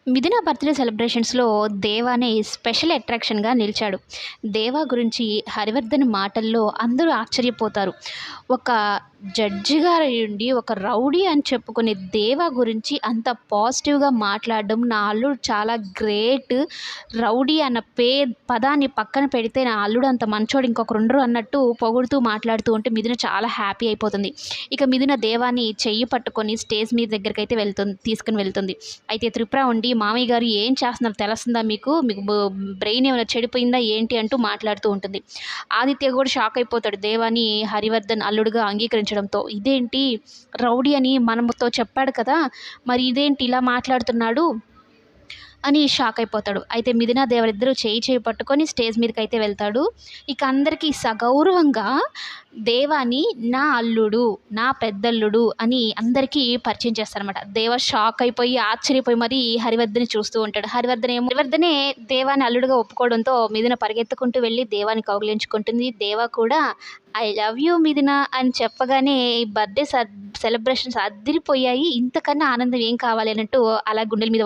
మిథున birthday సెలబ్రేషన్స్‌లో దేవానే special అట్రాక్షన్‌గా నిలిచాడు. దేవా గురించి హరివర్ధన్ మాటల్లో అందరూ ఆశ్చర్యపోతారు. ఒక జడ్జిగా అయ్యుండి ఒక రౌడీ అని చెప్పుకునే దేవా గురించి అంత పాజిటివ్‌గా మాట్లాడడం, నా అల్లుడు చాలా గ్రేట్. రౌడీ అన్న పదాన్ని పక్కన పెడితే నా అల్లుడు అంత మంచోడు ఇంకొకరుండరు అన్నట్టు పొగుడుతూ మాట్లాడుతూ ఉంటే మిథున చాలా హ్యాపీ అయిపోతుంది. ఇక మిథున దేవాని చెయ్యి పట్టుకొని స్టేజ్ మీద దగ్గరికైతే తీసుకొని వెళ్తుంది. అయితే త్రిపుర ఉండి మామయ్య గారు ఏం చేస్తున్నారు తెలుస్తుందా మీకు? మీకు బ్రెయిన్ ఏమైనా చెడిపోయిందా ఏంటి? అంటూ మాట్లాడుతూ ఉంటుంది. ఆదిత్య కూడా షాక్ అయిపోతాడు దేవాని హరివర్ధన్ అల్లుడుగా అంగీకరించడంతో. ఇదేంటి రౌడీ అని మనతో చెప్పాడు కదా! మరి ఇదేంటి ఇలా మాట్లాడుతున్నాడు? అని షాక్ అయిపోతాడు. అయితే మిథున దేవరిద్దరూ చేయి పట్టుకొని స్టేజ్ మీదకైతే వెళ్తాడు. ఇక అందరికీ సగౌరవంగా దేవాని నా అల్లుడు, నా పెద్దల్లుడు అని అందరికీ పరిచయం చేస్తారనమాట. దేవ షాక్ అయిపోయి, ఆశ్చర్యపోయి మరీ హరివర్ధన్‌ని చూస్తూ ఉంటాడు. హరివర్ధనే దేవాని అల్లుడుగా ఒప్పుకోవడంతో మిథున పరిగెత్తుకుంటూ వెళ్ళి దేవాని కౌగిలించుకుంటుంది. దేవ కూడా ఐ లవ్ యూ మిథున అని చెప్పగానే ఈ బర్త్‌డే సెలబ్రేషన్స్ అద్దిరిపోయాయి. ఇంతకన్నా ఆనందం ఏం కావాలి అన్నట్టు అలా గుండెల మీద